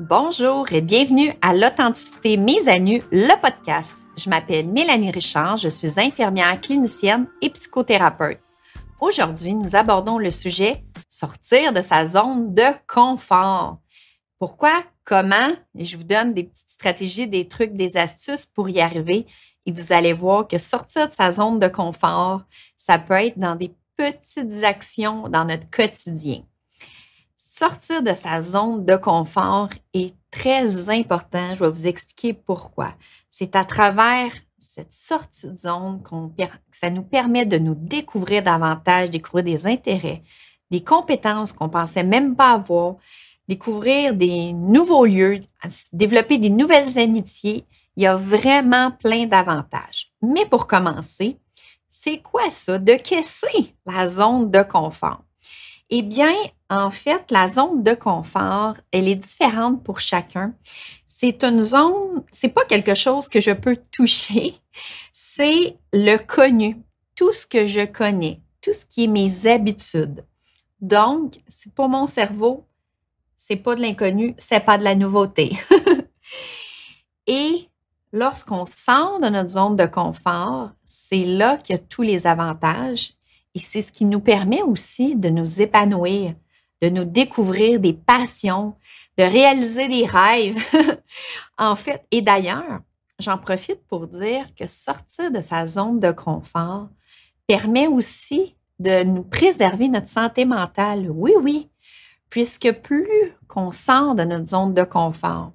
Bonjour et bienvenue à l'Authenticité Mise à nu, le podcast. Je m'appelle Mélanie Richard, je suis infirmière clinicienne et psychothérapeute. Aujourd'hui, nous abordons le sujet « Sortir de sa zone de confort ». Pourquoi? Comment? Et je vous donne des petites stratégies, des trucs, des astuces pour y arriver. Et vous allez voir que sortir de sa zone de confort, ça peut être dans des petites actions dans notre quotidien. Sortir de sa zone de confort est très important. Je vais vous expliquer pourquoi. C'est à travers cette sortie de zone que ça nous permet de nous découvrir davantage, découvrir des intérêts, des compétences qu'on ne pensait même pas avoir, découvrir des nouveaux lieux, développer des nouvelles amitiés. Il y a vraiment plein d'avantages. Mais pour commencer, c'est quoi ça? De qu'est-ce que c'est la zone de confort? Eh bien, en fait, la zone de confort, elle est différente pour chacun. C'est une zone, c'est pas quelque chose que je peux toucher, c'est le connu, tout ce que je connais, tout ce qui est mes habitudes. Donc, c'est pour mon cerveau, c'est pas de l'inconnu, c'est pas de la nouveauté. Et lorsqu'on sort de notre zone de confort, c'est là qu'il y a tous les avantages. Et c'est ce qui nous permet aussi de nous épanouir, de nous découvrir des passions, de réaliser des rêves. En fait, et d'ailleurs, j'en profite pour dire que sortir de sa zone de confort permet aussi de nous préserver notre santé mentale. Oui, oui, puisque plus qu'on sort de notre zone de confort,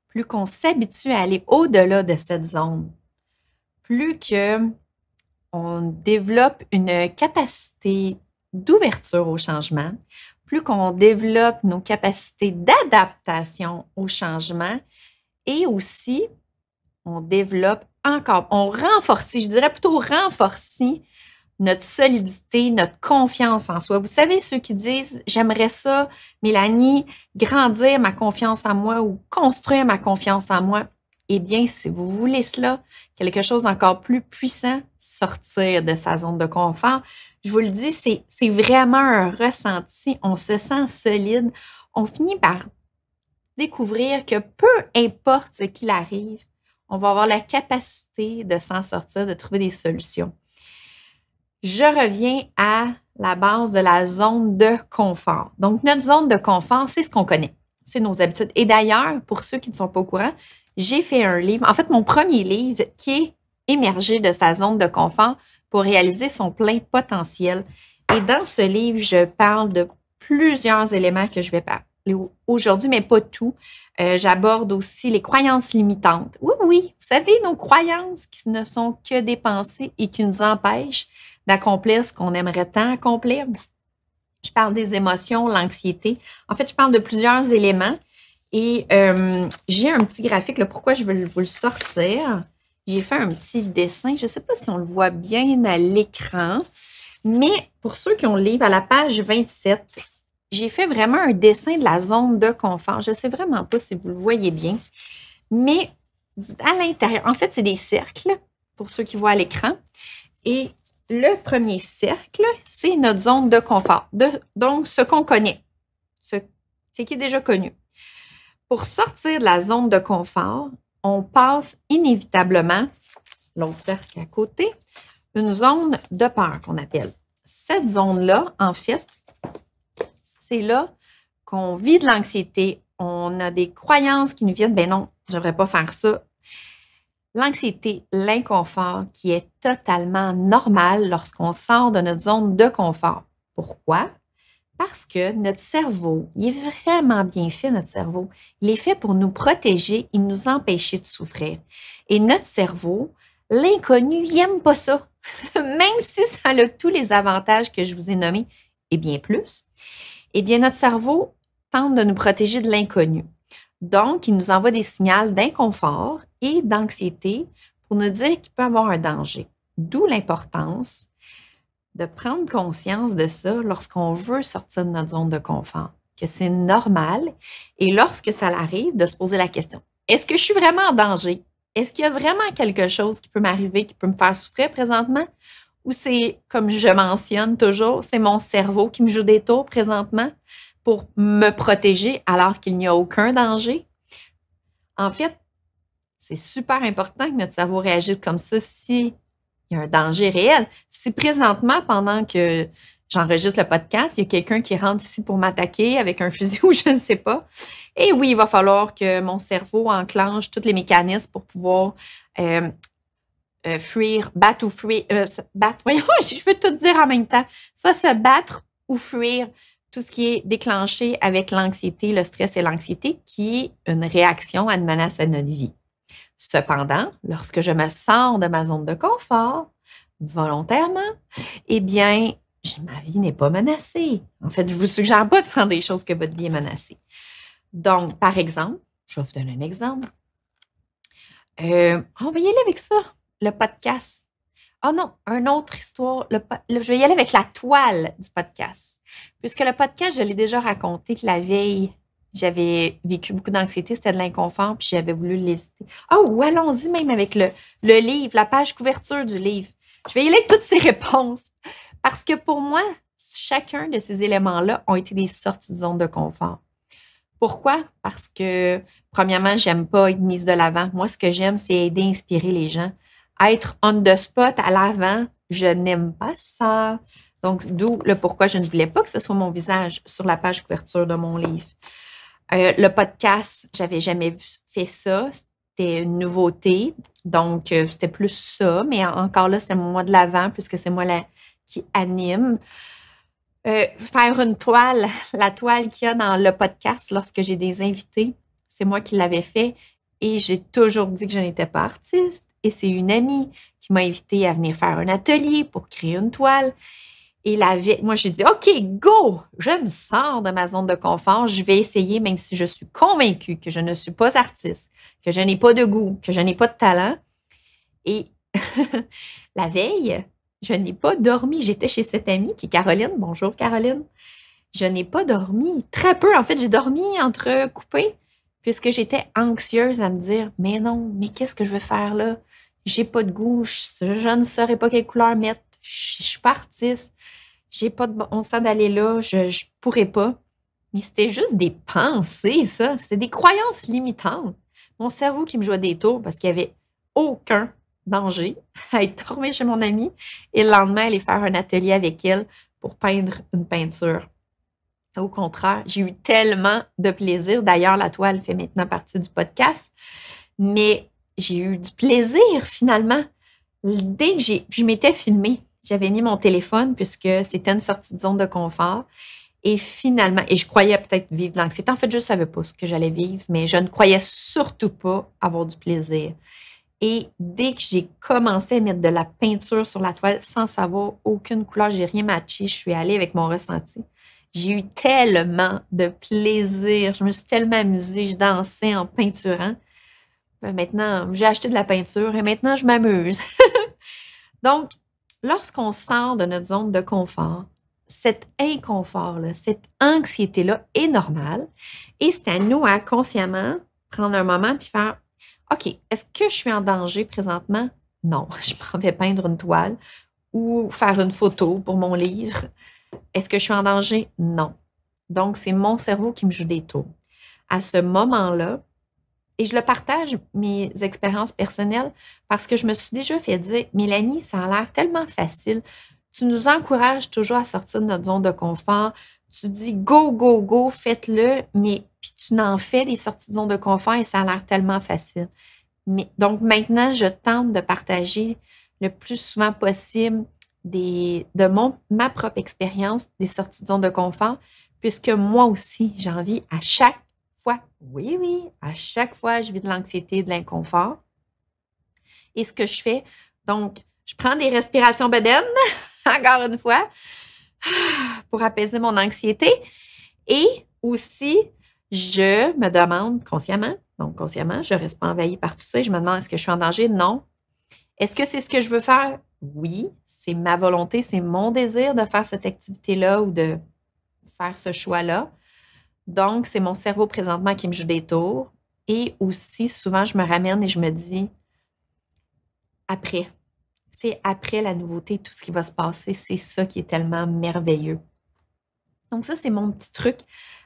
plus qu'on s'habitue à aller au-delà de cette zone, plus que on développe une capacité d'ouverture au changement, plus qu'on développe nos capacités d'adaptation au changement et aussi on développe encore, on renforce, je dirais plutôt renforce notre solidité, notre confiance en soi. Vous savez, ceux qui disent « J'aimerais ça, Mélanie, grandir ma confiance en moi ou construire ma confiance en moi », eh bien, si vous voulez cela, quelque chose d'encore plus puissant, sortir de sa zone de confort. Je vous le dis, c'est vraiment un ressenti. On se sent solide. On finit par découvrir que peu importe ce qu'il arrive, on va avoir la capacité de s'en sortir, de trouver des solutions. Je reviens à la base de la zone de confort. Donc, notre zone de confort, c'est ce qu'on connaît. C'est nos habitudes. Et d'ailleurs, pour ceux qui ne sont pas au courant, j'ai fait un livre, en fait, mon premier livre qui est émergé de sa zone de confort pour réaliser son plein potentiel. Et dans ce livre, je parle de plusieurs éléments que je vais parler aujourd'hui, mais pas tout. J'aborde aussi les croyances limitantes. Oui, oui, vous savez, nos croyances qui ne sont que des pensées et qui nous empêchent d'accomplir ce qu'on aimerait tant accomplir. Je parle des émotions, l'anxiété. En fait, je parle de plusieurs éléments. Et j'ai un petit graphique, là, pourquoi je veux vous le sortir. J'ai fait un petit dessin. Je ne sais pas si on le voit bien à l'écran, mais pour ceux qui ont le livre, à la page 27, j'ai fait vraiment un dessin de la zone de confort. Je ne sais vraiment pas si vous le voyez bien, mais à l'intérieur, en fait, c'est des cercles pour ceux qui voient à l'écran. Et le premier cercle, c'est notre zone de confort. Donc, ce qu'on connaît, ce qui est déjà connu. Pour sortir de la zone de confort, on passe inévitablement, l'autre cercle à côté, une zone de peur qu'on appelle. Cette zone-là, en fait, c'est là qu'on vit de l'anxiété. On a des croyances qui nous viennent, ben non, je ne devrais pas faire ça. L'anxiété, l'inconfort qui est totalement normal lorsqu'on sort de notre zone de confort. Pourquoi? Parce que notre cerveau, il est vraiment bien fait, notre cerveau. Il est fait pour nous protéger et nous empêcher de souffrir. Et notre cerveau, l'inconnu, il n'aime pas ça. Même si ça a tous les avantages que je vous ai nommés, et bien plus, eh bien, notre cerveau tente de nous protéger de l'inconnu. Donc, il nous envoie des signaux d'inconfort et d'anxiété pour nous dire qu'il peut y avoir un danger. D'où l'importance de prendre conscience de ça lorsqu'on veut sortir de notre zone de confort, que c'est normal. Et lorsque ça arrive, de se poser la question, est-ce que je suis vraiment en danger? Est-ce qu'il y a vraiment quelque chose qui peut m'arriver, qui peut me faire souffrir présentement? Ou c'est, comme je mentionne toujours, c'est mon cerveau qui me joue des tours présentement pour me protéger alors qu'il n'y a aucun danger? En fait, c'est super important que notre cerveau réagisse comme ça s'il y a un danger réel. Si présentement, pendant que j'enregistre le podcast, il y a quelqu'un qui rentre ici pour m'attaquer avec un fusil ou je ne sais pas, et oui, il va falloir que mon cerveau enclenche tous les mécanismes pour pouvoir fuir, battre ou fuir, battre, voyons, je veux tout dire en même temps. Soit se battre ou fuir tout ce qui est déclenché avec l'anxiété, le stress et l'anxiété, qui est une réaction à une menace à notre vie. Cependant, lorsque je me sors de ma zone de confort, volontairement, eh bien, ma vie n'est pas menacée. En fait, je ne vous suggère pas de prendre des choses que votre vie est menacée. Donc, par exemple, je vais vous donner un exemple. On va y aller avec ça, le podcast. Oh non, une autre histoire. Je vais y aller avec la toile du podcast. Puisque le podcast, je l'ai déjà raconté que la veille, j'avais vécu beaucoup d'anxiété, c'était de l'inconfort, puis j'avais voulu l'hésiter. Oh, allons-y même avec le livre, la page couverture du livre. Je vais y aller avec toutes ces réponses. Parce que pour moi, chacun de ces éléments-là ont été des sorties de zone de confort. Pourquoi? Parce que, premièrement, j'aime pas être mise de l'avant. Moi, ce que j'aime, c'est aider, inspirer les gens. Être on the spot à l'avant, je n'aime pas ça. Donc, d'où le pourquoi je ne voulais pas que ce soit mon visage sur la page couverture de mon livre. Le podcast, j'avais jamais fait ça. C'était une nouveauté. Donc, c'était plus ça. Mais encore là, c'était moi de l'avant puisque c'est moi qui anime. Faire une toile, la toile qu'il y a dans le podcast lorsque j'ai des invités, c'est moi qui l'avais fait et j'ai toujours dit que je n'étais pas artiste. Et c'est une amie qui m'a invitée à venir faire un atelier pour créer une toile. Et moi, j'ai dit, OK, go! Je me sors de ma zone de confort. Je vais essayer, même si je suis convaincue que je ne suis pas artiste, que je n'ai pas de goût, que je n'ai pas de talent. Et la veille, je n'ai pas dormi. J'étais chez cette amie qui est Caroline. Bonjour, Caroline. Je n'ai pas dormi. Très peu. En fait, j'ai dormi entrecoupé puisque j'étais anxieuse à me dire, mais non, mais qu'est-ce que je vais faire là? J'ai pas de goût. Je ne saurais pas quelle couleur mettre. Je suis pas artiste. J'ai pas de bon sens d'aller là. Je pourrais pas. Mais c'était juste des pensées, ça. C'était des croyances limitantes. Mon cerveau qui me jouait des tours parce qu'il n'y avait aucun danger à être dormir chez mon amie et le lendemain, aller faire un atelier avec elle pour peindre une peinture. Au contraire, j'ai eu tellement de plaisir. D'ailleurs, la toile fait maintenant partie du podcast. Mais j'ai eu du plaisir, finalement. Dès que je m'étais filmée, j'avais mis mon téléphone puisque c'était une sortie de zone de confort. Et finalement, et je croyais peut-être vivre de l'anxiété. En fait, je ne savais pas ce que j'allais vivre, mais je ne croyais surtout pas avoir du plaisir. Et dès que j'ai commencé à mettre de la peinture sur la toile sans savoir aucune couleur, j'ai rien matché, je suis allée avec mon ressenti. J'ai eu tellement de plaisir, je me suis tellement amusée, je dansais en peinturant. Maintenant, j'ai acheté de la peinture et maintenant, je m'amuse. Donc, lorsqu'on sort de notre zone de confort, cet inconfort-là, cette anxiété-là est normale et c'est à nous à consciemment prendre un moment puis faire OK, est-ce que je suis en danger présentement? Non, je m'en vais peindre une toile ou faire une photo pour mon livre. Est-ce que je suis en danger? Non. Donc, c'est mon cerveau qui me joue des tours. À ce moment-là, et je le partage, mes expériences personnelles, parce que je me suis déjà fait dire, Mélanie, ça a l'air tellement facile. Tu nous encourages toujours à sortir de notre zone de confort. Tu dis go, go, go, faites-le, mais puis tu n'en fais des sorties de zone de confort et ça a l'air tellement facile. Mais, donc maintenant, je tente de partager le plus souvent possible ma propre expérience des sorties de zone de confort, puisque moi aussi, j'ai envie à chaque fois, oui, à chaque fois, je vis de l'anxiété, de l'inconfort. Et ce que je fais, donc, je prends des respirations bedaines, encore une fois, pour apaiser mon anxiété. Et aussi, je me demande consciemment, donc consciemment, je ne reste pas envahie par tout ça et je me demande est-ce que je suis en danger? Non. Est-ce que c'est ce que je veux faire? Oui, c'est ma volonté, c'est mon désir de faire cette activité-là ou de faire ce choix-là. Donc, c'est mon cerveau présentement qui me joue des tours. Et aussi, souvent, je me ramène et je me dis, après, c'est après la nouveauté, tout ce qui va se passer, c'est ça qui est tellement merveilleux. Donc ça, c'est mon petit truc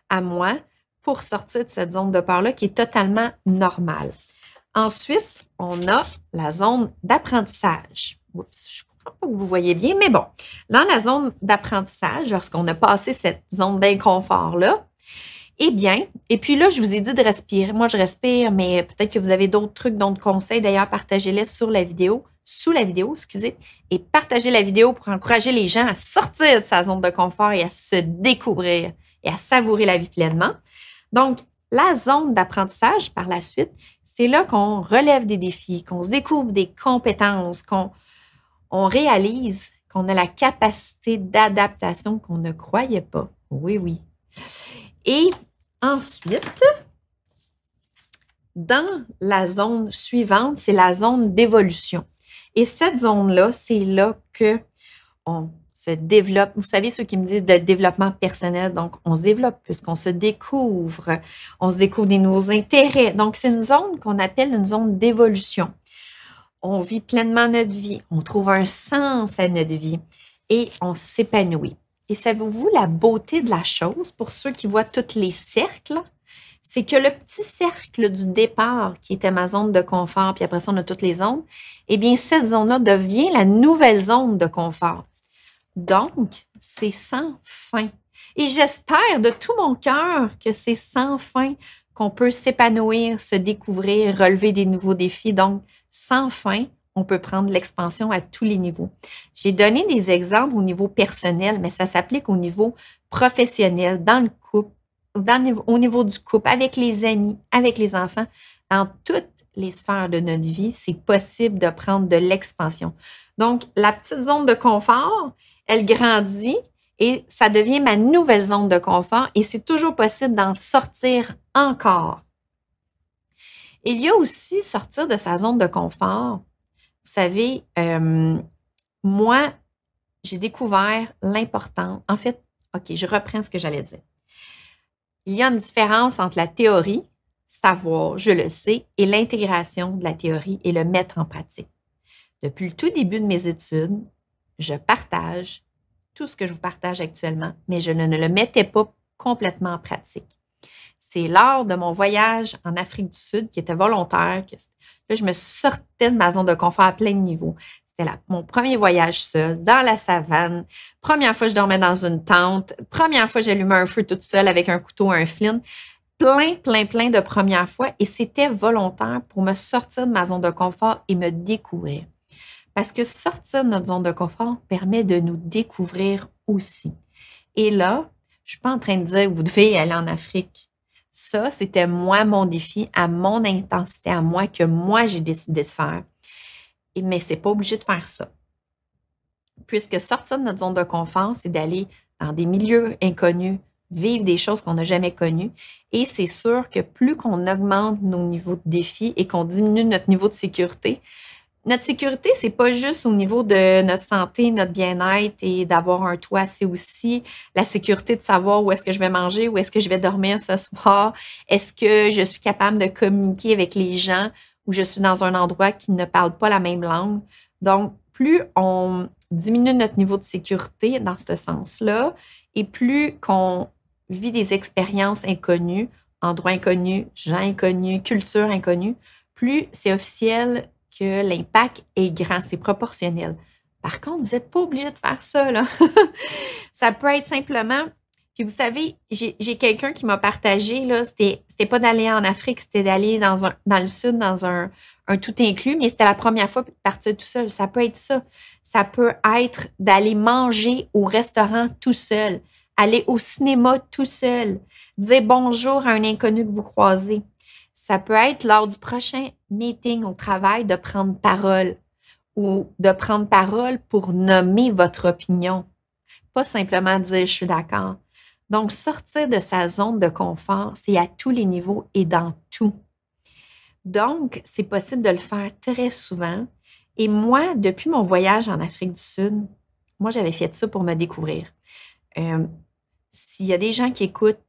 à moi pour sortir de cette zone de peur-là qui est totalement normale. Ensuite, on a la zone d'apprentissage. Oups, je ne crois pas que vous voyez bien, mais bon. Dans la zone d'apprentissage, lorsqu'on a passé cette zone d'inconfort-là, eh bien, et puis là, je vous ai dit de respirer. Moi, je respire, mais peut-être que vous avez d'autres trucs, d'autres conseils. D'ailleurs, partagez-les sur la vidéo, sous la vidéo, excusez, et partagez la vidéo pour encourager les gens à sortir de sa zone de confort et à se découvrir et à savourer la vie pleinement. Donc, la zone d'apprentissage, par la suite, c'est là qu'on relève des défis, qu'on se découvre des compétences, qu'on réalise qu'on a la capacité d'adaptation qu'on ne croyait pas. Oui, oui. Et ensuite, dans la zone suivante, c'est la zone d'évolution. Et cette zone-là, c'est là qu'on se développe. Vous savez, ceux qui me disent de développement personnel, donc on se développe puisqu'on se découvre, on se découvre des nouveaux intérêts. Donc, c'est une zone qu'on appelle une zone d'évolution. On vit pleinement notre vie, on trouve un sens à notre vie et on s'épanouit. Et savez-vous la beauté de la chose pour ceux qui voient tous les cercles? C'est que le petit cercle du départ, qui était ma zone de confort, puis après ça, on a toutes les zones, eh bien, cette zone-là devient la nouvelle zone de confort. Donc, c'est sans fin. Et j'espère de tout mon cœur que c'est sans fin qu'on peut s'épanouir, se découvrir, relever des nouveaux défis. Donc, sans fin, on peut prendre l'expansion à tous les niveaux. J'ai donné des exemples au niveau personnel, mais ça s'applique au niveau professionnel, dans le couple, au niveau du couple, avec les amis, avec les enfants, dans toutes les sphères de notre vie, c'est possible de prendre de l'expansion. Donc, la petite zone de confort, elle grandit et ça devient ma nouvelle zone de confort et c'est toujours possible d'en sortir encore. Il y a aussi sortir de sa zone de confort. Vous savez, moi, j'ai découvert l'important. En fait, OK, je reprends ce que j'allais dire. Il y a une différence entre la théorie, savoir, je le sais, et l'intégration de la théorie et le mettre en pratique. Depuis le tout début de mes études, je partage tout ce que je vous partage actuellement, mais je ne le mettais pas complètement en pratique. C'est lors de mon voyage en Afrique du Sud, qui était volontaire, que là, je me sortais de ma zone de confort à plein de niveaux. C'était mon premier voyage seul, dans la savane. Première fois, je dormais dans une tente. Première fois, j'allumais un feu toute seule avec un couteau, un flint. Plein de premières fois. Et c'était volontaire pour me sortir de ma zone de confort et me découvrir. Parce que sortir de notre zone de confort permet de nous découvrir aussi. Et là, je ne suis pas en train de dire que vous devez aller en Afrique. Ça, c'était moi, mon défi, à mon intensité, à moi, que moi, j'ai décidé de faire. Mais ce n'est pas obligé de faire ça. Puisque sortir de notre zone de confort, c'est d'aller dans des milieux inconnus, vivre des choses qu'on n'a jamais connues. Et c'est sûr que plus qu'on augmente nos niveaux de défi et qu'on diminue notre niveau de sécurité, notre sécurité, c'est pas juste au niveau de notre santé, notre bien-être et d'avoir un toit, c'est aussi la sécurité de savoir où est-ce que je vais manger, où est-ce que je vais dormir ce soir, est-ce que je suis capable de communiquer avec les gens ou je suis dans un endroit qui ne parle pas la même langue. Donc, plus on diminue notre niveau de sécurité dans ce sens-là et plus qu'on vit des expériences inconnues, endroits inconnus, gens inconnus, culture inconnue, plus c'est officiel que l'impact est grand, c'est proportionnel. Par contre, vous n'êtes pas obligé de faire ça, là. Ça peut être simplement, puis vous savez, j'ai quelqu'un qui m'a partagé, là, c'était pas d'aller en Afrique, c'était d'aller dans le sud, dans un tout inclus, mais c'était la première fois de partir tout seul. Ça peut être ça. Ça peut être d'aller manger au restaurant tout seul, aller au cinéma tout seul, dire bonjour à un inconnu que vous croisez. Ça peut être lors du prochain meeting au travail de prendre parole ou de prendre parole pour nommer votre opinion. Pas simplement dire je suis d'accord. Donc, sortir de sa zone de confort, c'est à tous les niveaux et dans tout. Donc, c'est possible de le faire très souvent. Et moi, depuis mon voyage en Afrique du Sud, moi, j'avais fait ça pour me découvrir. S'il y a des gens qui écoutent,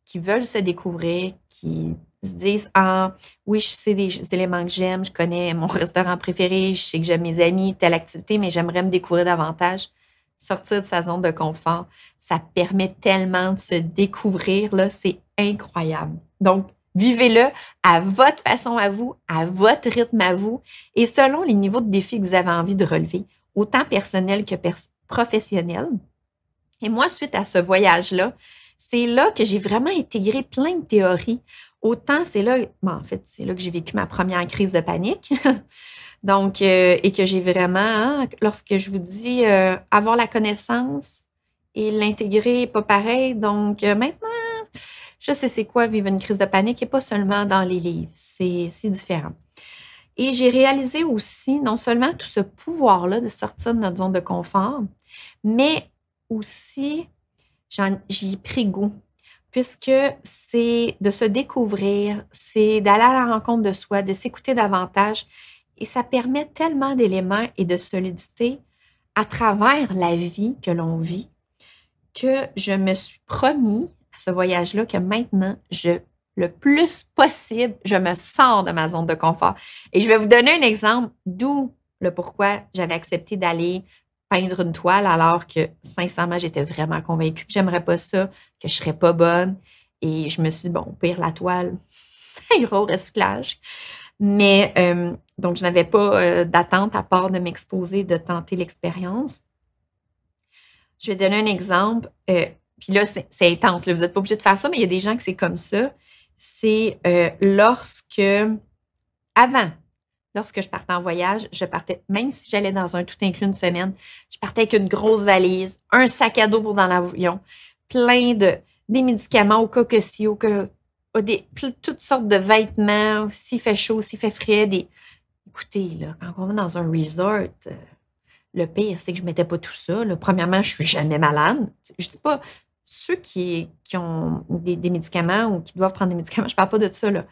qui veulent se découvrir, qui se disent ah oui, je sais des éléments que j'aime, je connais mon restaurant préféré, je sais que j'aime mes amis, telle activité, mais j'aimerais me découvrir davantage. sortir de sa zone de confort, ça permet tellement de se découvrir, là, c'est incroyable. Donc, vivez-le à votre façon à vous, à votre rythme à vous et selon les niveaux de défis que vous avez envie de relever, autant personnel que professionnel. Et moi, suite à ce voyage-là, c'est là que j'ai vraiment intégré plein de théories. Autant c'est là, en fait, c'est là que j'ai vécu ma première crise de panique. Donc, et que j'ai vraiment, hein, lorsque je vous dis avoir la connaissance et l'intégrer, pas pareil. Donc, maintenant, je sais c'est quoi vivre une crise de panique et pas seulement dans les livres. C'est différent. Et j'ai réalisé aussi non seulement tout ce pouvoir-là de sortir de notre zone de confort, mais aussi, j'y ai pris goût, puisque c'est de se découvrir, c'est d'aller à la rencontre de soi, de s'écouter davantage. Et ça permet tellement d'éléments et de solidité à travers la vie que l'on vit que je me suis promis à ce voyage-là que maintenant, le plus possible, je me sors de ma zone de confort. Et je vais vous donner un exemple d'où le pourquoi j'avais accepté d'aller peindre une toile alors que, sincèrement, j'étais vraiment convaincue que j'aimerais pas ça, que je serais pas bonne. Et je me suis dit, bon, au pire, la toile, ça ira au recyclage. Mais, donc, je n'avais pas d'attente à part de m'exposer, de tenter l'expérience. Je vais donner un exemple. Puis là, c'est intense. Là, vous n'êtes pas obligé de faire ça, mais il y a des gens que c'est comme ça. C'est lorsque je partais en voyage, je partais, même si j'allais dans un tout inclus une semaine, je partais avec une grosse valise, un sac à dos pour dans l'avion, plein des médicaments au cas que si, toutes sortes de vêtements, s'il fait chaud, s'il fait frais. Écoutez, là, quand on va dans un resort, le pire, c'est que je ne mettais pas tout ça. Là. Premièrement, je ne suis jamais malade. Je ne dis pas ceux qui ont des médicaments ou qui doivent prendre des médicaments, je ne parle pas de ça, là.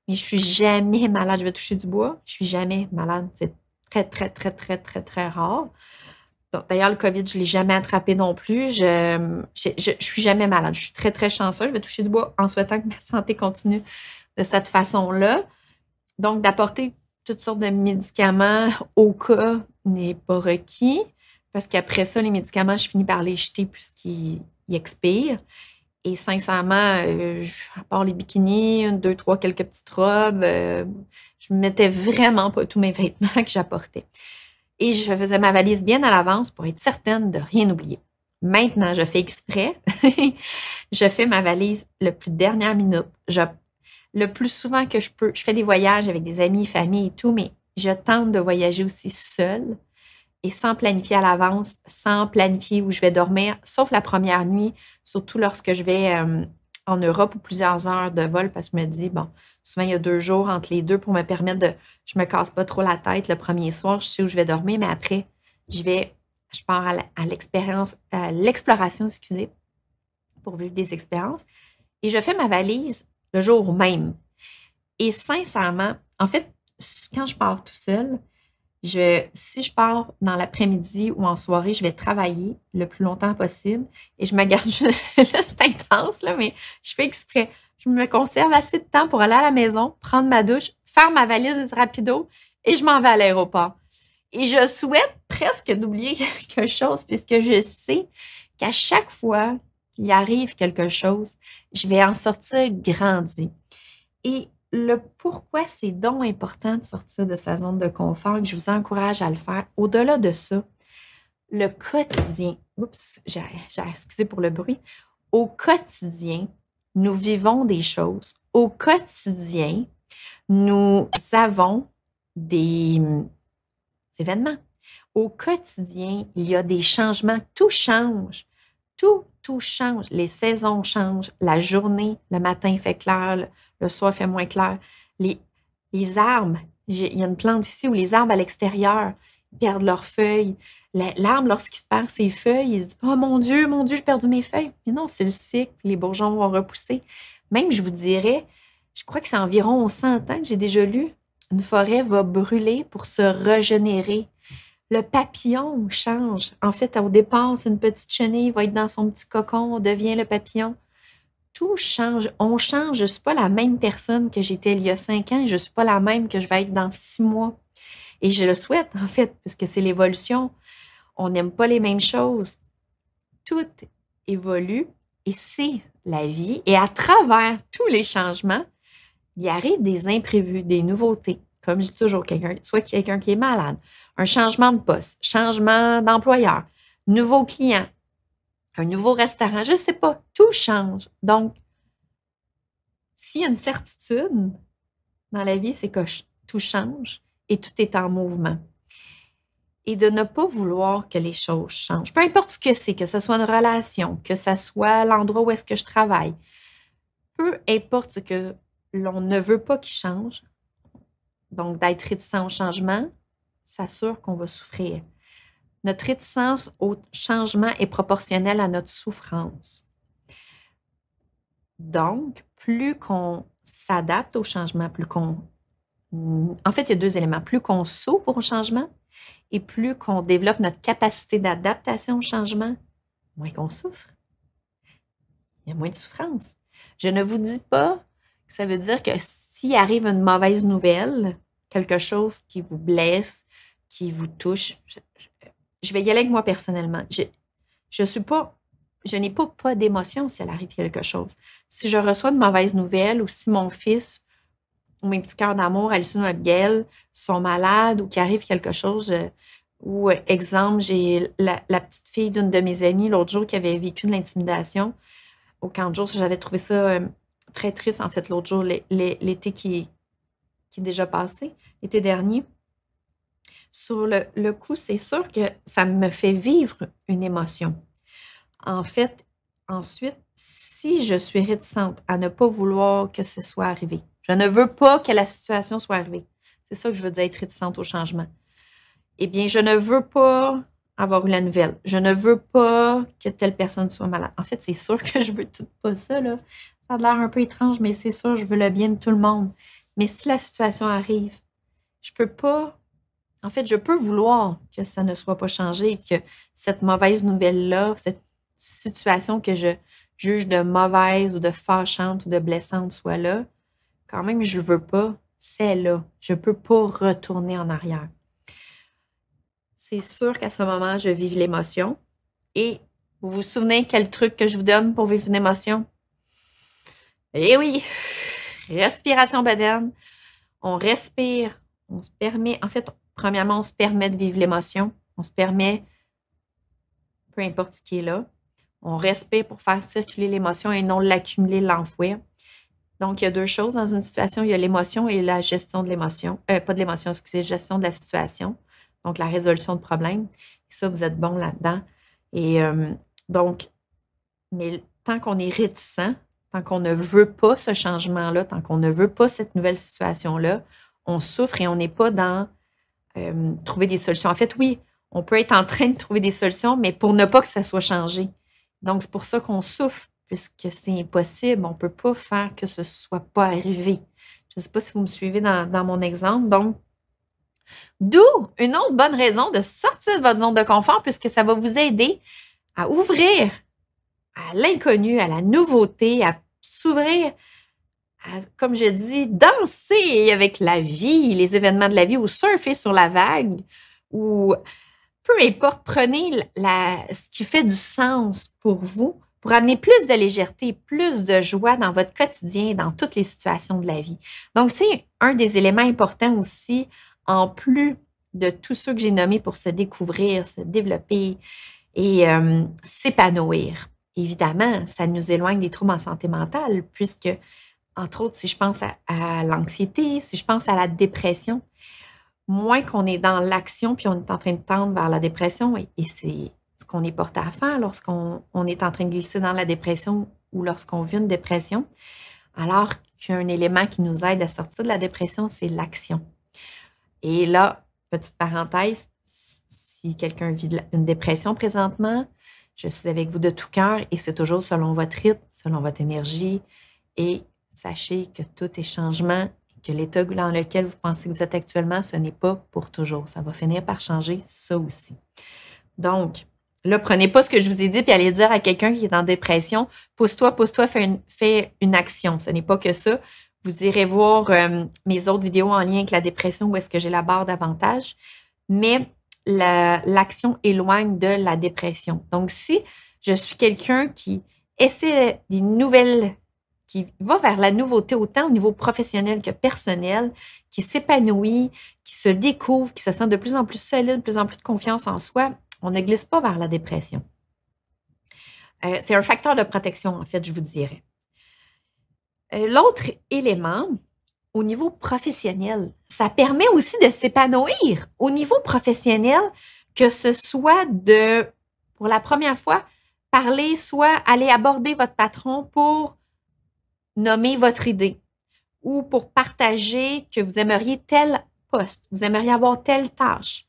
Mais je ne suis jamais malade. Je vais toucher du bois. Je ne suis jamais malade. C'est très, très, très, très, très, très rare. D'ailleurs, le COVID, je ne l'ai jamais attrapé non plus. Je ne suis jamais malade. Je suis très, très chanceuse. Je vais toucher du bois en souhaitant que ma santé continue de cette façon-là. Donc, d'apporter toutes sortes de médicaments au cas n'est pas requis parce qu'après ça, les médicaments, je finis par les jeter puisqu'ils expirent. Et sincèrement, à part les bikinis, 2, 3, quelques petites robes, je ne mettais vraiment pas tous mes vêtements que j'apportais. Et je faisais ma valise bien à l'avance pour être certaine de rien oublier. Maintenant, je fais exprès. Je fais ma valise le plus dernière minute. Le plus souvent que je peux, je fais des voyages avec des amis, famille et tout, mais je tente de voyager aussi seule et sans planifier à l'avance, sans planifier où je vais dormir, sauf la première nuit, surtout lorsque je vais en Europe ou plusieurs heures de vol, parce que je me dis, bon, souvent il y a 2 jours entre les deux pour me permettre je me casse pas trop la tête le premier soir, je sais où je vais dormir, mais après, je pars à l'exploration, excusez, pour vivre des expériences, et je fais ma valise le jour même. Et sincèrement, en fait, quand je pars tout seul, si je pars dans l'après-midi ou en soirée, je vais travailler le plus longtemps possible et je me garde, là, c'est intense, là, mais je fais exprès. Je me conserve assez de temps pour aller à la maison, prendre ma douche, faire ma valise rapido et je m'en vais à l'aéroport. Et je souhaite presque d'oublier quelque chose puisque je sais qu'à chaque fois qu'il arrive quelque chose, je vais en sortir grandi. Et le pourquoi c'est donc important de sortir de sa zone de confort, que je vous encourage à le faire. Au-delà de ça, le quotidien, excusez pour le bruit, au quotidien, nous vivons des choses. Au quotidien, nous avons des événements. Au quotidien, il y a des changements. Tout change. Tout change. Les saisons changent. La journée, le matin, il fait clair. Le soir, il fait moins clair. Les arbres, il y a une plante ici où les arbres à l'extérieur perdent leurs feuilles. L'arbre, lorsqu'il se perd ses feuilles, il se dit « Oh mon Dieu, j'ai perdu mes feuilles. » Mais non, c'est le cycle. Les bourgeons vont repousser. Même, je vous dirais, je crois que c'est environ 100 ans que j'ai déjà lu, une forêt va brûler pour se régénérer. Le papillon change. En fait, au départ, c'est une petite chenille, il va être dans son petit cocon, on devient le papillon. Tout change. On change. Je ne suis pas la même personne que j'étais il y a 5 ans et je ne suis pas la même que je vais être dans 6 mois. Et je le souhaite, en fait, puisque c'est l'évolution. on n'aime pas les mêmes choses. Tout évolue et c'est la vie. Et à travers tous les changements, il arrive des imprévus, des nouveautés. Comme je dis toujours, soit quelqu'un qui est malade, un changement de poste, changement d'employeur, nouveau client, un nouveau restaurant, je ne sais pas, tout change. Donc, s'il y a une certitude dans la vie, c'est que tout change et tout est en mouvement. Et de ne pas vouloir que les choses changent. Peu importe ce que c'est, que ce soit une relation, que ce soit l'endroit où est-ce que je travaille, peu importe ce que l'on ne veut pas qu'il change, donc d'être réticent au changement, s'assure qu'on va souffrir. Notre réticence au changement est proportionnelle à notre souffrance. Donc, plus qu'on s'adapte au changement, plus qu'on... En fait, il y a deux éléments. Plus qu'on s'ouvre au changement et plus qu'on développe notre capacité d'adaptation au changement, moins qu'on souffre. Il y a moins de souffrance. Je ne vous dis pas que ça veut dire que s'il arrive une mauvaise nouvelle, quelque chose qui vous blesse, qui vous touche, je vais y aller avec moi personnellement. Je n'ai pas d'émotion si elle arrive quelque chose. Si je reçois de mauvaises nouvelles ou si mon fils ou mes petits cœurs d'amour, Alison ou Abigail, sont malades ou qu'il arrive quelque chose, ou exemple, j'ai la petite fille d'une de mes amies l'autre jour qui avait vécu de l'intimidation au camp de jour. J'avais trouvé ça très triste, en fait, l'autre jour, l'été qui est déjà passé, l'été dernier. Sur le coup, c'est sûr que ça me fait vivre une émotion. En fait, ensuite, si je suis réticente à ne pas vouloir que ce soit arrivé, je ne veux pas que la situation soit arrivée. C'est ça que je veux dire, être réticente au changement. Eh bien, je ne veux pas avoir eu la nouvelle. Je ne veux pas que telle personne soit malade. En fait, c'est sûr que je veux tout pas ça, là. Ça a l'air un peu étrange, mais c'est sûr, je veux le bien de tout le monde. Mais si la situation arrive, je peux pas... En fait, je peux vouloir que ça ne soit pas changé et que cette mauvaise nouvelle-là, cette situation que je juge de mauvaise ou de fâchante ou de blessante soit là, quand même, je ne veux pas, c'est là. Je ne peux pas retourner en arrière. C'est sûr qu'à ce moment, je vis l'émotion. Et vous vous souvenez quel truc que je vous donne pour vivre une émotion? Eh oui! Respiration bedaine. On respire. On se permet, en fait, premièrement, on se permet de vivre l'émotion. On se permet, peu importe ce qui est là, on respire pour faire circuler l'émotion et non l'accumuler, l'enfouir. Donc, il y a deux choses dans une situation. Il y a l'émotion et la gestion de l'émotion. Pas de l'émotion, excusez, gestion de la situation. Donc, la résolution de problèmes. Et ça, vous êtes bon là-dedans. Et donc, mais tant qu'on est réticent, tant qu'on ne veut pas ce changement-là, tant qu'on ne veut pas cette nouvelle situation-là, on souffre et on n'est pas dans trouver des solutions. En fait, oui, on peut être en train de trouver des solutions, mais pour ne pas que ça soit changé. Donc, c'est pour ça qu'on souffre, puisque c'est impossible. On ne peut pas faire que ce ne soit pas arrivé. Je ne sais pas si vous me suivez dans mon exemple. Donc, d'où une autre bonne raison de sortir de votre zone de confort, puisque ça va vous aider à ouvrir à l'inconnu, à la nouveauté, à s'ouvrir, à, comme je dis, danser avec la vie, les événements de la vie, ou surfer sur la vague, ou peu importe, prenez ce qui fait du sens pour vous, pour amener plus de légèreté, plus de joie dans votre quotidien, dans toutes les situations de la vie. Donc, c'est un des éléments importants aussi, en plus de tous ceux que j'ai nommés pour se découvrir, se développer et s'épanouir. Évidemment, ça nous éloigne des troubles en santé mentale, puisque, entre autres, si je pense à l'anxiété, si je pense à la dépression, moins qu'on est dans l'action puis on est en train de tendre vers la dépression, et c'est ce qu'on est porté à faire lorsqu'on est en train de glisser dans la dépression ou lorsqu'on vit une dépression, alors qu'un élément qui nous aide à sortir de la dépression, c'est l'action. Et là, petite parenthèse, si quelqu'un vit une dépression présentement, je suis avec vous de tout cœur et c'est toujours selon votre rythme, selon votre énergie. Et sachez que tout est changement, que l'état dans lequel vous pensez que vous êtes actuellement, ce n'est pas pour toujours. Ça va finir par changer, ça aussi. Donc, là, prenez pas ce que je vous ai dit puis allez dire à quelqu'un qui est en dépression, pousse-toi, fais une action. Ce n'est pas que ça. Vous irez voir mes autres vidéos en lien avec la dépression où est-ce que j'élabore davantage. Mais l'action éloigne de la dépression. Donc, si je suis quelqu'un qui essaie des nouvelles, qui va vers la nouveauté autant au niveau professionnel que personnel, qui s'épanouit, qui se découvre, qui se sent de plus en plus solide, de plus en plus de confiance en soi, on ne glisse pas vers la dépression. C'est un facteur de protection, en fait, je vous dirais. L'autre élément, au niveau professionnel, ça permet aussi de s'épanouir au niveau professionnel, que ce soit de, pour la première fois, parler, soit aller aborder votre patron pour nommer votre idée ou pour partager que vous aimeriez tel poste, vous aimeriez avoir telle tâche,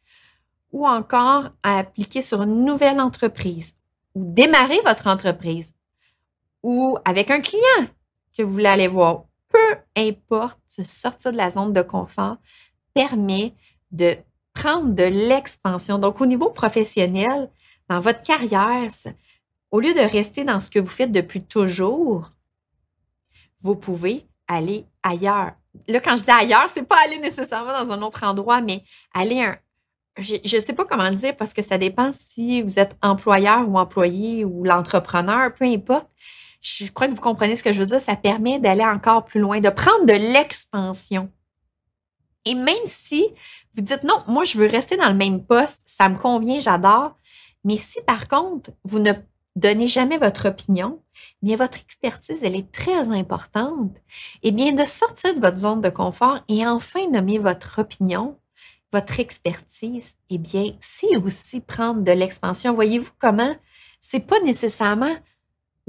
ou encore à appliquer sur une nouvelle entreprise ou démarrer votre entreprise ou avec un client que vous voulez aller voir. Peu importe, se sortir de la zone de confort permet de prendre de l'expansion. Donc, au niveau professionnel, dans votre carrière, au lieu de rester dans ce que vous faites depuis toujours, vous pouvez aller ailleurs. Là, quand je dis ailleurs, c'est pas aller nécessairement dans un autre endroit, mais aller je ne sais pas comment le dire parce que ça dépend si vous êtes employeur ou employé ou l'entrepreneur, peu importe. Je crois que vous comprenez ce que je veux dire. Ça permet d'aller encore plus loin, de prendre de l'expansion. Et même si vous dites non, moi, je veux rester dans le même poste, ça me convient, j'adore. Mais si par contre, vous ne donnez jamais votre opinion, bien votre expertise, elle est très importante. Eh bien, de sortir de votre zone de confort et enfin nommer votre opinion, votre expertise, eh bien, c'est aussi prendre de l'expansion. Voyez-vous comment c'est pas nécessairement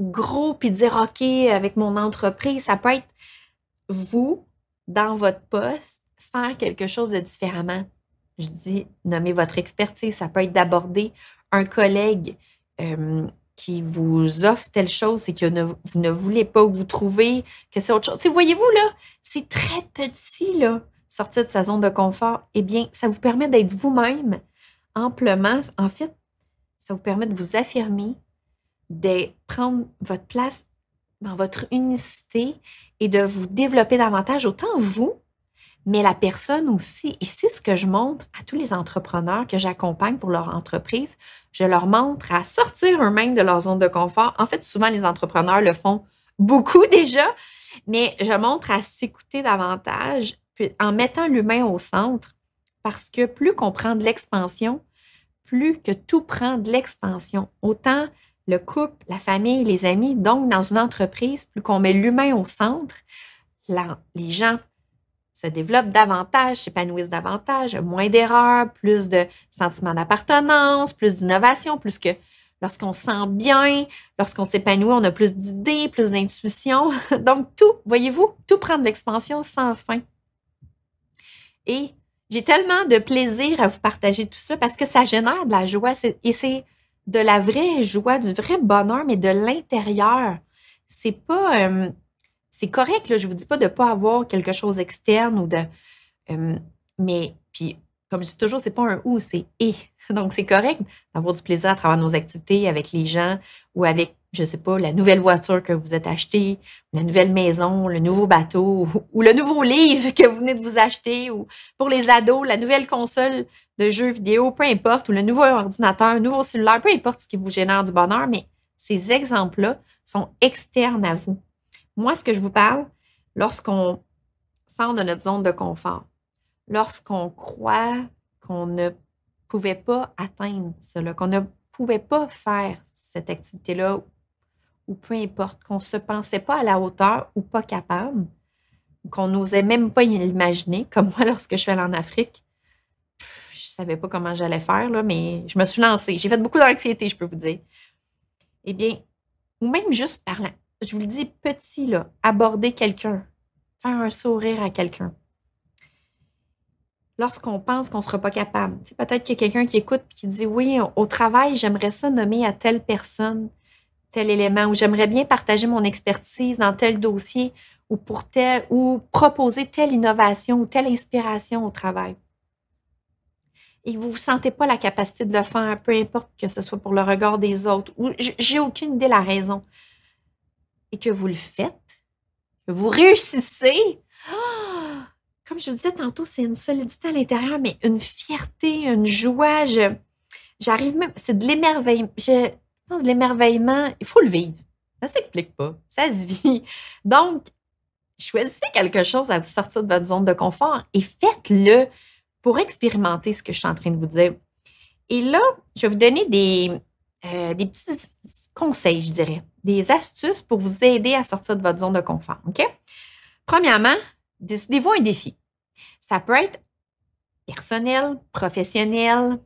gros puis dire OK avec mon entreprise, ça peut être vous, dans votre poste, faire quelque chose de différemment. Je dis nommer votre expertise, ça peut être d'aborder un collègue qui vous offre telle chose et que vous ne voulez pas ou que vous trouvez que c'est autre chose. Tu sais, voyez-vous, là, c'est très petit, là, sortir de sa zone de confort. Eh bien, ça vous permet d'être vous-même amplement. En fait, ça vous permet de vous affirmer, de prendre votre place dans votre unicité et de vous développer davantage, autant vous, mais la personne aussi. Et c'est ce que je montre à tous les entrepreneurs que j'accompagne pour leur entreprise. Je leur montre à sortir eux-mêmes de leur zone de confort. En fait, souvent, les entrepreneurs le font beaucoup déjà, mais je montre à s'écouter davantage puis en mettant l'humain au centre parce que plus qu'on prend de l'expansion, plus que tout prend de l'expansion. Autant le couple, la famille, les amis, donc dans une entreprise, plus qu'on met l'humain au centre, les gens se développent davantage, s'épanouissent davantage, moins d'erreurs, plus de sentiments d'appartenance, plus d'innovation, plus que lorsqu'on se sent bien, lorsqu'on s'épanouit, on a plus d'idées, plus d'intuition. Donc tout, voyez-vous, tout prend de l'expansion sans fin. Et j'ai tellement de plaisir à vous partager tout ça parce que ça génère de la joie et c'est de la vraie joie, du vrai bonheur, mais de l'intérieur. C'est pas... c'est correct, là, je ne vous dis pas de ne pas avoir quelque chose externe ou de... mais, puis, comme je dis toujours, ce n'est pas un ou, c'est et. Donc, c'est correct d'avoir du plaisir à travers nos activités avec les gens ou avec, je ne sais pas, la nouvelle voiture que vous êtes achetée, la nouvelle maison, le nouveau bateau ou le nouveau livre que vous venez de vous acheter ou pour les ados, la nouvelle console de jeux vidéo, peu importe, ou le nouveau ordinateur, le nouveau cellulaire, peu importe ce qui vous génère du bonheur, mais ces exemples-là sont externes à vous. Moi, ce que je vous parle, lorsqu'on sort de notre zone de confort, lorsqu'on croit qu'on ne pouvait pas atteindre cela, qu'on ne pouvait pas faire cette activité-là, ou peu importe, qu'on ne se pensait pas à la hauteur ou pas capable, qu'on n'osait même pas l'imaginer, comme moi lorsque je suis allée en Afrique. Je ne savais pas comment j'allais faire, là, mais je me suis lancée. J'ai fait beaucoup d'anxiété, je peux vous dire. Eh bien, ou même juste parlant. Je vous le dis petit, là, aborder quelqu'un, faire un sourire à quelqu'un. Lorsqu'on pense qu'on ne sera pas capable, tu sais, peut-être qu'il y a quelqu'un qui écoute et qui dit « Oui, au travail, j'aimerais ça nommer à telle personne tel élément, ou j'aimerais bien partager mon expertise dans tel dossier ou ou proposer telle innovation ou telle inspiration au travail. » Et vous ne sentez pas la capacité de le faire, peu importe que ce soit pour le regard des autres, ou j'ai aucune idée la raison. Et que vous le faites, que vous réussissez, comme je vous disais tantôt, c'est une solidité à l'intérieur, mais une fierté, une joie. J'arrive même, c'est de l'émerveillement. Je pense de l'émerveillement, il faut le vivre. Ça s'explique pas. Ça se vit. Donc, choisissez quelque chose à vous sortir de votre zone de confort et faites-le pour expérimenter ce que je suis en train de vous dire. Et là, je vais vous donner des petits conseils, je dirais, des astuces pour vous aider à sortir de votre zone de confort. OK? Premièrement, décidez-vous un défi. Ça peut être personnel, professionnel,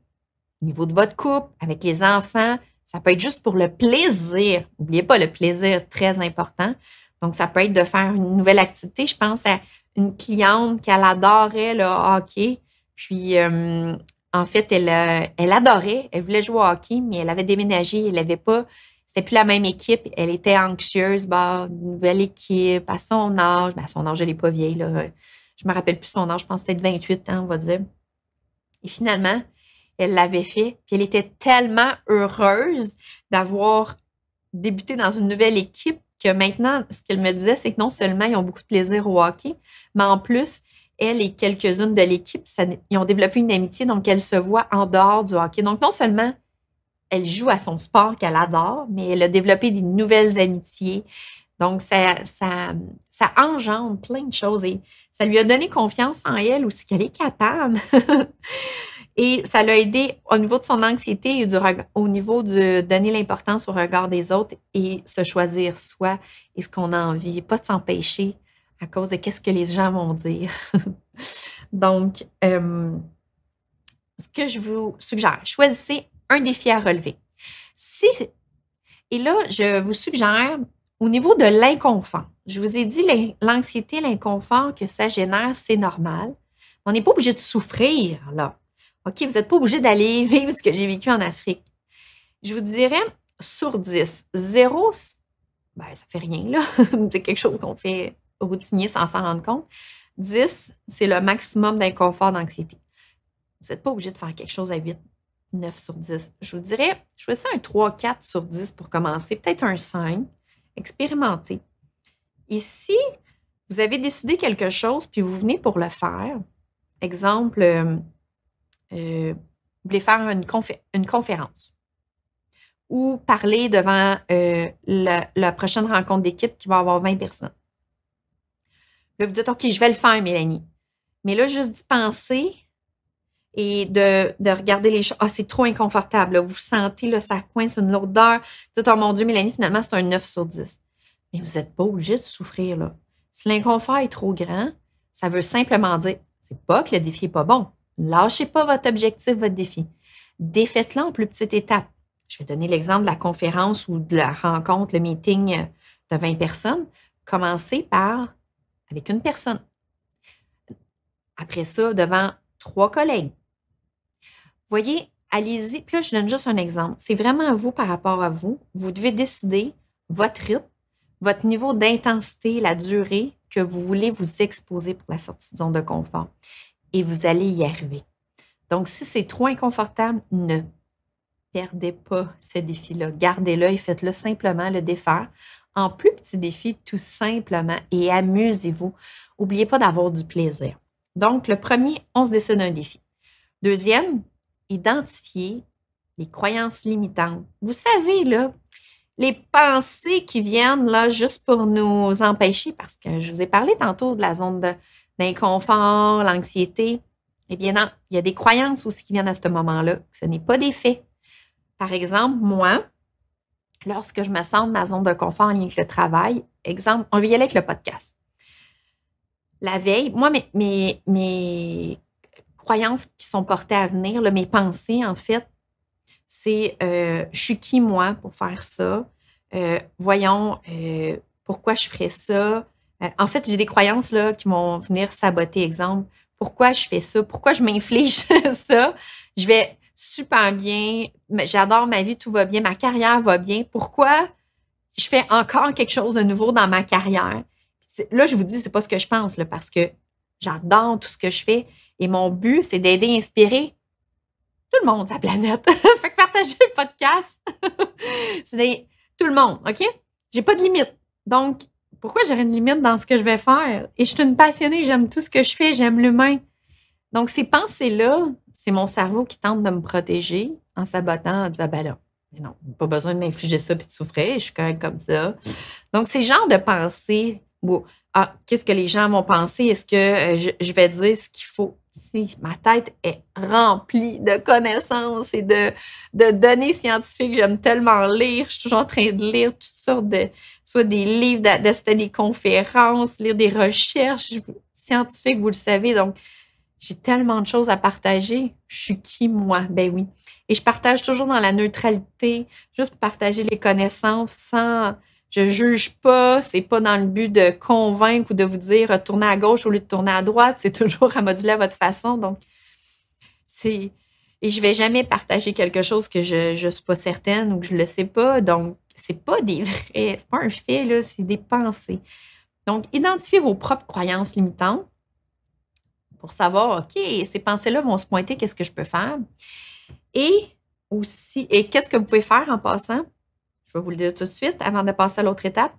au niveau de votre couple, avec les enfants. Ça peut être juste pour le plaisir. N'oubliez pas le plaisir, très important. Donc, ça peut être de faire une nouvelle activité. Je pense à une cliente qu'elle adorait le hockey. Puis, en fait, elle adorait. Elle voulait jouer au hockey, mais elle avait déménagé. Elle n'avait pas. C'était plus la même équipe. Elle était anxieuse. Bah, une nouvelle équipe, à son âge. Ben, à son âge, elle n'est pas vieille, là. Je me rappelle plus son âge. Je pense peut-être 28 ans, on va dire. Et finalement, elle l'avait fait. Puis elle était tellement heureuse d'avoir débuté dans une nouvelle équipe que maintenant, ce qu'elle me disait, c'est que non seulement ils ont beaucoup de plaisir au hockey, mais en plus, elle et quelques-unes de l'équipe, ils ont développé une amitié, donc elle se voit en dehors du hockey. Donc non seulement elle joue à son sport qu'elle adore, mais elle a développé des nouvelles amitiés. Donc, ça engendre plein de choses et ça lui a donné confiance en elle aussi, qu'elle est capable. Et ça l'a aidé au niveau de son anxiété et au niveau de donner l'importance au regard des autres et se choisir soi et ce qu'on a envie, pas de s'empêcher à cause de qu'est-ce que les gens vont dire. Donc, ce que je vous suggère, choisissez un défi à relever. Et là, je vous suggère, au niveau de l'inconfort, je vous ai dit l'anxiété, l'inconfort que ça génère, c'est normal. On n'est pas obligé de souffrir, là. OK, vous n'êtes pas obligé d'aller vivre ce que j'ai vécu en Afrique. Je vous dirais, sur 10, 0, ben, ça fait rien, là. C'est quelque chose qu'on fait routinier sans s'en rendre compte. 10, c'est le maximum d'inconfort, d'anxiété. Vous n'êtes pas obligé de faire quelque chose à 8, 9 sur 10. Je vous dirais, choisissez un 3, 4 sur 10 pour commencer, peut-être un 5. Expérimentez. Et si vous avez décidé quelque chose puis vous venez pour le faire, exemple, vous voulez faire une conférence ou parler devant la prochaine rencontre d'équipe qui va avoir 20 personnes. Là, vous dites, OK, je vais le faire, Mélanie. Mais là, juste d'y penser et de regarder les choses. Ah, c'est trop inconfortable. Là. Vous sentez, là, ça coince une lourdeur. Vous dites, oh mon Dieu, Mélanie, finalement, c'est un 9 sur 10. Mais vous n'êtes pas obligé de souffrir. Là. Si l'inconfort est trop grand, ça veut simplement dire, c'est pas que le défi n'est pas bon. Lâchez pas votre objectif, votre défi. Défaites-le en plus petites étapes. Je vais donner l'exemple de la conférence ou de la rencontre, le meeting de 20 personnes. Commencez avec une personne. Après ça, devant 3 collègues. Voyez, allez-y. Puis là, je donne juste un exemple. C'est vraiment vous par rapport à vous. Vous devez décider votre rythme, votre niveau d'intensité, la durée que vous voulez vous exposer pour la sortie de zone de confort. Et vous allez y arriver. Donc, si c'est trop inconfortable, ne perdez pas ce défi-là. Gardez-le et faites-le simplement le défaire en plus petit défi, tout simplement, et amusez-vous. N'oubliez pas d'avoir du plaisir. Donc, le premier, on se décide d'un défi. Deuxième, identifier les croyances limitantes. Vous savez, là, les pensées qui viennent là juste pour nous empêcher, parce que je vous ai parlé tantôt de la zone d'inconfort, l'anxiété. Eh bien, non, il y a des croyances aussi qui viennent à ce moment-là. Ce n'est pas des faits. Par exemple, moi, lorsque je me sens de ma zone de confort en lien avec le travail, exemple, on va y aller avec le podcast. La veille, moi, mes croyances qui sont portées à venir, là, mes pensées, en fait, c'est je suis qui, moi, pour faire ça? Voyons, pourquoi je ferais ça? En fait, j'ai des croyances là, qui vont venir saboter. Exemple, pourquoi je fais ça? Pourquoi je m'inflige ça? Je vais super bien, j'adore ma vie, tout va bien, ma carrière va bien. Pourquoi je fais encore quelque chose de nouveau dans ma carrière? Là, je vous dis, c'est pas ce que je pense, là, parce que j'adore tout ce que je fais. Et mon but, c'est d'aider, inspirer tout le monde, sa planète. Fait que partagez le podcast. C'est tout le monde, OK? J'ai pas de limite. Donc, Pourquoi j'aurais une limite dans ce que je vais faire? Et je suis une passionnée, j'aime tout ce que je fais, j'aime l'humain. Donc, ces pensées-là, c'est mon cerveau qui tente de me protéger en sabotant, en disant, ben là, mais non, pas besoin de m'infliger ça puis de souffrir, je suis correcte comme ça. Donc, ces genres de pensées, où, ah, qu'est-ce que les gens vont penser? Est-ce que je vais dire ce qu'il faut? Tu sais, ma tête est remplie de connaissances et de données scientifiques. J'aime tellement lire. Je suis toujours en train de lire toutes sortes de, soit des livres, d'assister à des conférences, lire des recherches scientifiques, vous le savez. Donc, j'ai tellement de choses à partager. Je suis qui, moi? Ben oui. Et je partage toujours dans la neutralité, juste pour partager les connaissances sans... Je juge pas, c'est pas dans le but de convaincre ou de vous dire tournez à gauche au lieu de tourner à droite, c'est toujours à moduler à votre façon. Donc, c'est... Et je vais jamais partager quelque chose que je suis pas certaine ou que je le sais pas. Donc, c'est pas des vrais, c'est pas un fait, là, c'est des pensées. Donc, identifiez vos propres croyances limitantes pour savoir, OK, ces pensées-là vont se pointer, qu'est-ce que je peux faire? Et aussi, et qu'est-ce que vous pouvez faire en passant? Je vais vous le dire tout de suite avant de passer à l'autre étape.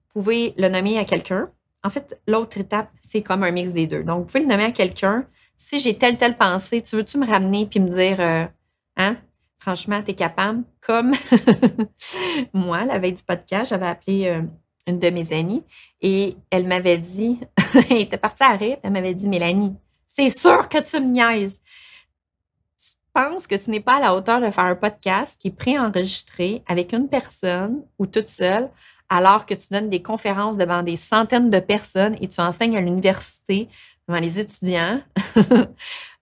Vous pouvez le nommer à quelqu'un. En fait, l'autre étape, c'est comme un mix des deux. Donc, vous pouvez le nommer à quelqu'un. Si j'ai telle pensée, tu veux-tu me ramener puis me dire, hein, franchement, tu es capable? Comme moi, la veille du podcast, j'avais appelé une de mes amies et elle m'avait dit, elle était partie à rire, elle m'avait dit, Mélanie, c'est sûr que tu me niaises. Tu penses que tu n'es pas à la hauteur de faire un podcast qui est préenregistré avec une personne ou toute seule, alors que tu donnes des conférences devant des centaines de personnes et tu enseignes à l'université devant les étudiants.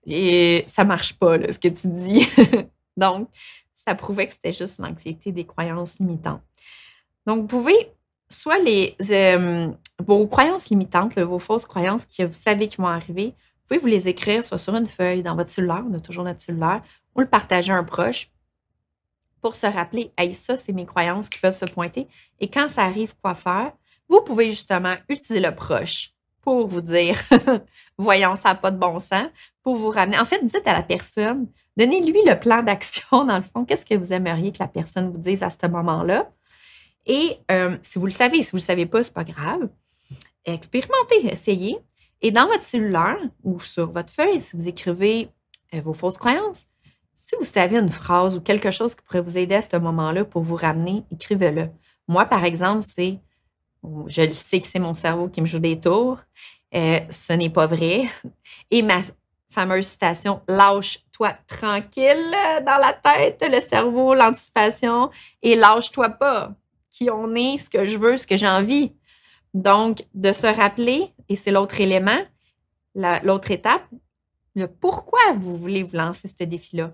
Et ça marche pas, là, ce que tu dis. Donc, ça prouvait que c'était juste l'anxiété des croyances limitantes. Donc, vous pouvez soit vos croyances limitantes, là, vos fausses croyances que vous savez qui vont arriver, vous pouvez vous les écrire soit sur une feuille, dans votre cellulaire, on a toujours notre cellulaire, ou le partager à un proche pour se rappeler, hey, ça, c'est mes croyances qui peuvent se pointer. Et quand ça arrive, quoi faire? Vous pouvez justement utiliser le proche pour vous dire, voyons, ça n'a pas de bon sens, pour vous ramener. En fait, dites à la personne, donnez-lui le plan d'action, dans le fond. Qu'est-ce que vous aimeriez que la personne vous dise à ce moment-là? Et si vous le savez, si vous ne le savez pas, ce n'est pas grave. Expérimentez, essayez. Et dans votre cellulaire ou sur votre feuille, si vous écrivez vos fausses croyances, si vous savez une phrase ou quelque chose qui pourrait vous aider à ce moment-là pour vous ramener, écrivez-le. Moi, par exemple, je le sais que c'est mon cerveau qui me joue des tours. Ce n'est pas vrai. Et ma fameuse citation, lâche-toi tranquille dans la tête, le cerveau, l'anticipation, et lâche-toi pas. Qui on est, ce que je veux, ce que j'ai envie. Donc, de se rappeler, et c'est l'autre élément, l'autre étape, le pourquoi vous voulez vous lancer ce défi-là.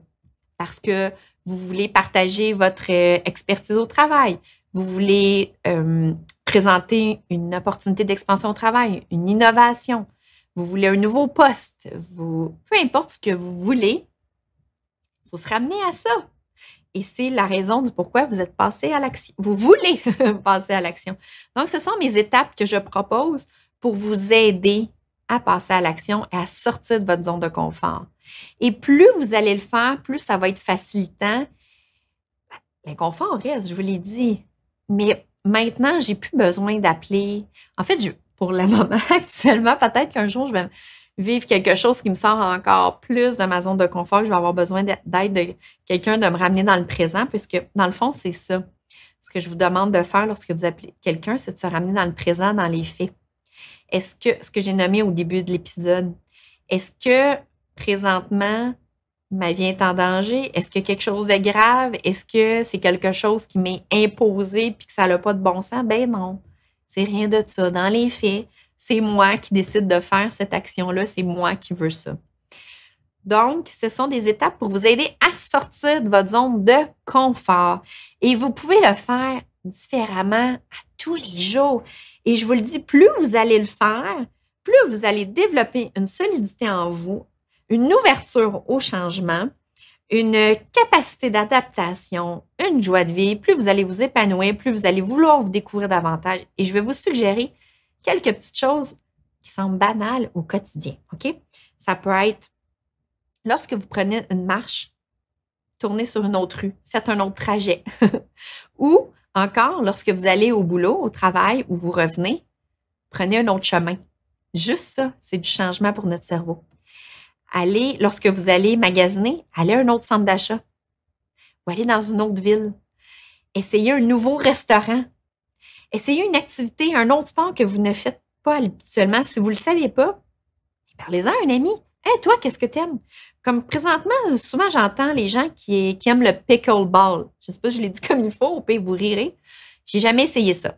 Parce que vous voulez partager votre expertise au travail, vous voulez présenter une opportunité d'expansion au travail, une innovation, vous voulez un nouveau poste, peu importe ce que vous voulez, il faut se ramener à ça. Et c'est la raison du pourquoi vous êtes passé à l'action. Vous voulez passer à l'action. Donc, ce sont mes étapes que je propose pour vous aider à passer à l'action et à sortir de votre zone de confort. Et plus vous allez le faire, plus ça va être facilitant. L'inconfort reste, je vous l'ai dit. Mais maintenant, j'ai plus besoin d'appeler. En fait, pour le moment, actuellement, peut-être qu'un jour, je vais vivre quelque chose qui me sort encore plus de ma zone de confort, que je vais avoir besoin d'aide de quelqu'un de me ramener dans le présent, puisque dans le fond, c'est ça. Ce que je vous demande de faire lorsque vous appelez quelqu'un, c'est de se ramener dans le présent, dans les faits. Est-ce que ce que j'ai nommé au début de l'épisode, est-ce que présentement, ma vie est en danger? Est-ce qu'il y a quelque chose de grave? Est-ce que c'est quelque chose qui m'est imposé puis que ça n'a pas de bon sens? Ben non, c'est rien de ça. Dans les faits, c'est moi qui décide de faire cette action-là, c'est moi qui veux ça. Donc, ce sont des étapes pour vous aider à sortir de votre zone de confort. Et vous pouvez le faire différemment à tous les jours. Et je vous le dis, plus vous allez le faire, plus vous allez développer une solidité en vous, une ouverture au changement, une capacité d'adaptation, une joie de vie. Plus vous allez vous épanouir, plus vous allez vouloir vous découvrir davantage. Et je vais vous suggérer quelques petites choses qui semblent banales au quotidien. OK? Ça peut être lorsque vous prenez une marche, tournez sur une autre rue, faites un autre trajet. Ou encore, lorsque vous allez au boulot, au travail, ou vous revenez, prenez un autre chemin. Juste ça, c'est du changement pour notre cerveau. Lorsque vous allez magasiner, allez à un autre centre d'achat ou allez dans une autre ville. Essayez un nouveau restaurant. Essayez une activité, un autre sport que vous ne faites pas habituellement. Si vous ne le saviez pas, parlez-en à un ami. Hey, toi, qu'est-ce que tu aimes? Comme présentement, souvent j'entends les gens qui aiment le pickleball. Je ne sais pas si je l'ai dit comme il faut, au pire vous rirez. J'ai jamais essayé ça.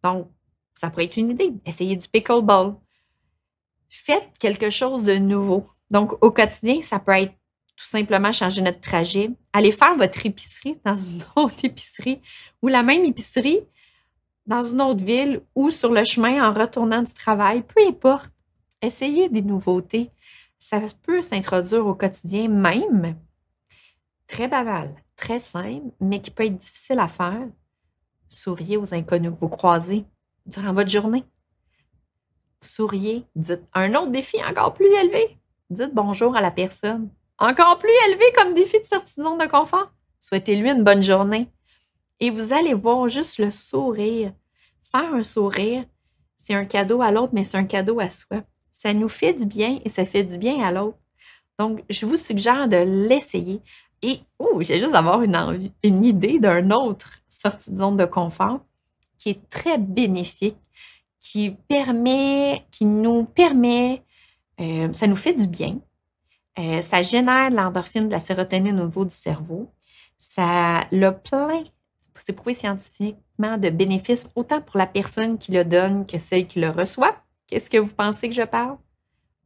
Donc, ça pourrait être une idée. Essayez du pickleball. Faites quelque chose de nouveau. Donc, au quotidien, ça peut être tout simplement changer notre trajet. Allez faire votre épicerie dans une autre épicerie ou la même épicerie dans une autre ville ou sur le chemin en retournant du travail. Peu importe. Essayez des nouveautés. Ça peut s'introduire au quotidien même. Très banal, très simple, mais qui peut être difficile à faire. Souriez aux inconnus que vous croisez durant votre journée. Souriez, dites un autre défi encore plus élevé. Dites bonjour à la personne. Encore plus élevé comme défi de sortie de zone de confort. Souhaitez-lui une bonne journée. Et vous allez voir juste le sourire. Faire un sourire, c'est un cadeau à l'autre, mais c'est un cadeau à soi. Ça nous fait du bien et ça fait du bien à l'autre. Donc, je vous suggère de l'essayer. Et, j'ai juste d'avoir une idée d'un autre sortie de zone de confort qui est très bénéfique, qui nous permet, ça nous fait du bien. Ça génère de l'endorphine, de la sérotonine au niveau du cerveau. Ça a plein, c'est prouvé scientifiquement, de bénéfices, autant pour la personne qui le donne que celle qui le reçoit. Qu'est-ce que vous pensez que je parle?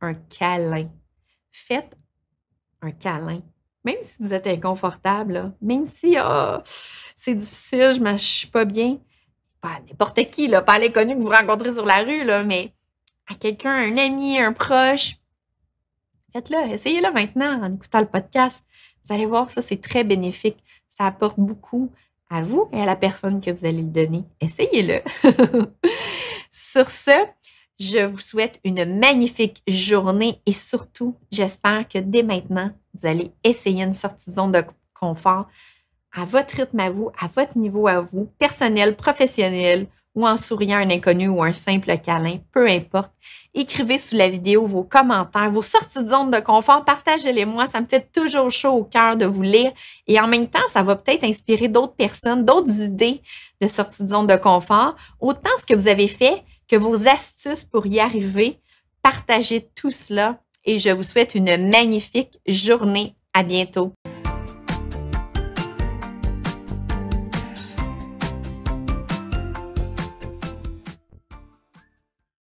Un câlin. Faites un câlin. Même si vous êtes inconfortable, là, même si c'est difficile, je ne suis pas bien, pas à n'importe qui, là, pas à l'inconnu que vous rencontrez sur la rue, là, mais à quelqu'un, un ami, un proche, faites-le, essayez-le maintenant en écoutant le podcast. Vous allez voir, ça, c'est très bénéfique. Ça apporte beaucoup à vous et à la personne que vous allez le donner. Essayez-le. Sur ce, je vous souhaite une magnifique journée et surtout, j'espère que dès maintenant, vous allez essayer une sortie de zone de confort à votre rythme à vous, à votre niveau à vous, personnel, professionnel, ou en souriant à un inconnu ou un simple câlin, peu importe. Écrivez sous la vidéo vos commentaires, vos sorties de zone de confort, partagez-les-moi, ça me fait toujours chaud au cœur de vous lire et en même temps, ça va peut-être inspirer d'autres personnes, d'autres idées de sortie de zone de confort, autant ce que vous avez fait que vos astuces pour y arriver. Partagez tout cela et je vous souhaite une magnifique journée. À bientôt.